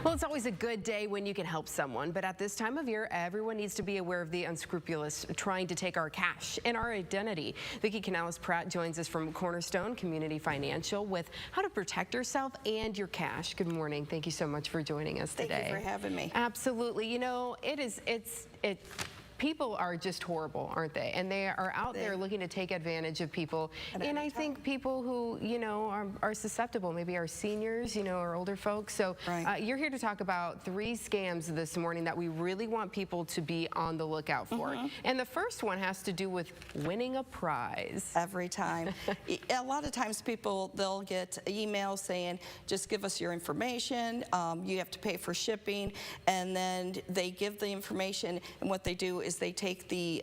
Well, it's always a good day when you can help someone, but at this time of year, everyone needs to be aware of the unscrupulous trying to take our cash and our identity. Vicki Canales-Pratt joins us from Cornerstone Community Financial with how to protect yourself and your cash. Good morning. Thank you so much for joining us today. Thank you for having me. Absolutely. You know, people are just horrible, aren't they? And they are out there looking to take advantage of people. And I think people who, you know, are susceptible, maybe our seniors, you know, or older folks. So you're here to talk about 3 scams this morning that we really want people to be on the lookout for. And the first one has to do with winning a prize. Every time. A lot of times people, they'll get emails saying, just give us your information, you have to pay for shipping, and then they give the information, and what they do is they take the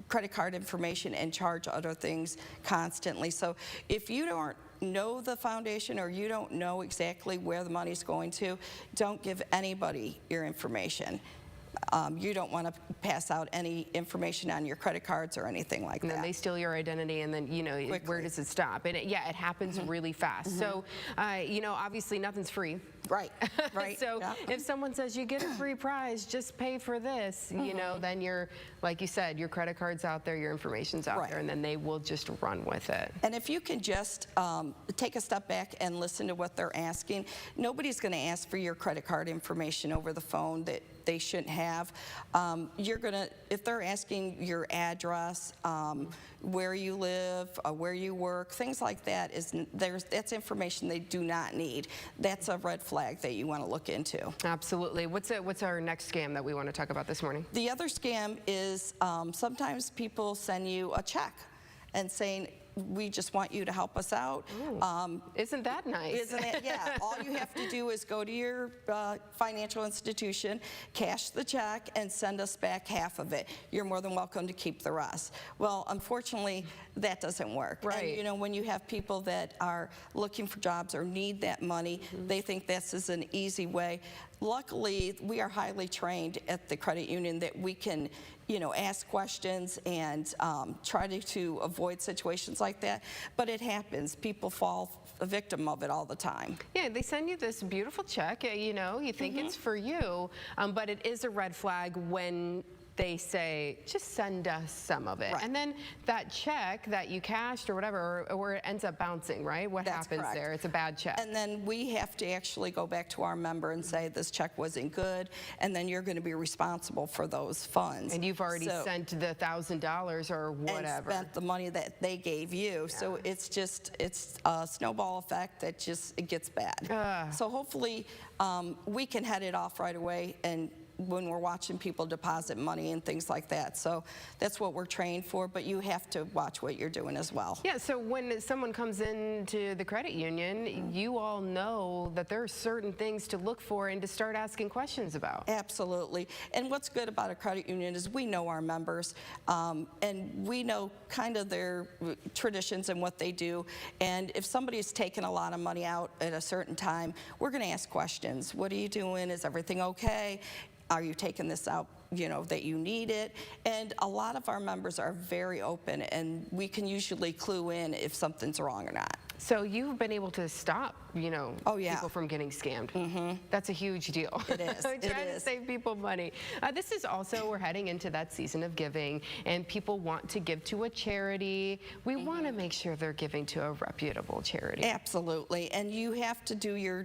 credit card information and charge other things constantly. So if you don't know the foundation or you don't know exactly where the money's going to, don't give anybody your information. You don't want to pass out any information on your credit cards or anything like that. And then they steal your identity, and then, you know, where does it stop? And it happens really fast. So, you know, obviously nothing's free. Right, right. So if someone says you get a free prize, just pay for this, you know, then you're, like you said, your credit card's out there, your information's out there, and then they will just run with it. And if you can just take a step back and listen to what they're asking, nobody's going to ask for your credit card information over the phone that they shouldn't have. You're gonna, if they're asking your address, where you live, where you work, things like that, that's information they do not need. That's a red flag that you want to look into. Absolutely. What's our next scam that we want to talk about this morning? The other scam is sometimes people send you a check and saying, we just want you to help us out. Isn't that nice? Isn't it? Yeah. All you have to do is go to your financial institution, cash the check, and send us back half of it. You're more than welcome to keep the rest. Well, unfortunately, that doesn't work. Right. And, you know, when you have people that are looking for jobs or need that money, they think this is an easy way. Luckily, we are highly trained at the credit union that we can, you know, ask questions and try to avoid situations like that. But it happens. People fall a victim of it all the time. Yeah, they send you this beautiful check, you know, you think it's for you, but it is a red flag when they say, just send us some of it. And then that check that you cashed or whatever, or it ends up bouncing, right? What happens there? It's a bad check. And then we have to actually go back to our member and say, this check wasn't good, and then you're going to be responsible for those funds. And you've already sent the $1,000 or whatever. And spent the money that they gave you. So it's just, it's a snowball effect that just, it gets bad. So hopefully we can head it off right away, and when we're watching people deposit money and things like that. So that's what we're trained for, but you have to watch what you're doing as well. Yeah, so when someone comes into the credit union, you all know that there are certain things to look for and to start asking questions about. Absolutely. And what's good about a credit union is we know our members, and we know kind of their traditions and what they do. And if somebody's taken a lot of money out at a certain time, we're going to ask questions. What are you doing? Is everything okay? Are you taking this out, you know, that you need it? And a lot of our members are very open, and we can usually clue in if something's wrong or not. So you've been able to stop, you know, people from getting scammed. That's a huge deal. It is. Trying to save people money. This is also, we're heading into that season of giving, and people want to give to a charity. We want to make sure they're giving to a reputable charity. Absolutely. And you have to do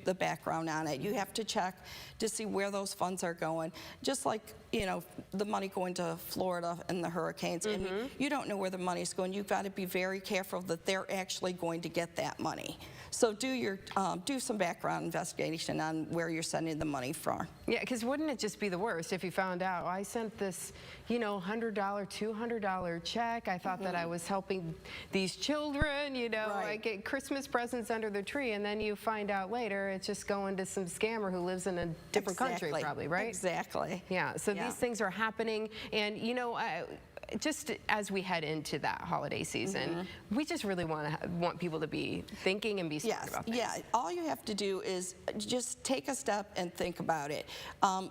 the background on it. You have to check to see where those funds are going. Just like, you know, the money going to Florida and the hurricanes, and you don't know where the money's going. You've got to be very careful that they're actually going to get that money. So do some background investigation on where you're sending the money from. Yeah, because wouldn't it just be the worst if you found out, I sent this, you know, $100, $200 check. I thought that I was helping these children, you know, I get Christmas presents under the tree, and then you find out later it's just going to some scammer who lives in a different country probably, right? Exactly. Yeah, so these things are happening, and you know, just as we head into that holiday season, we just really want people to be thinking and be smart about things. Yeah, all you have to do is just take a step and think about it.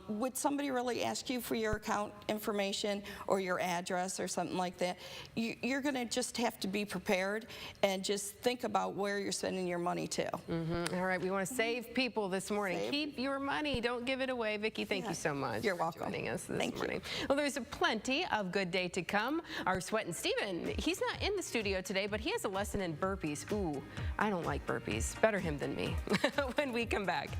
Would somebody really ask you for your account information or your address or something like that? You're going to just have to be prepared and just think about where you're spending your money to. All right, we want to save people this morning. Keep your money. Don't give it away. Vicki, thank you so much for joining us this morning. Well, there's plenty of good day to come. Our Sweat and Steven, he's not in the studio today, but he has a lesson in burpees. Ooh, I don't like burpees. Better him than me when we come back.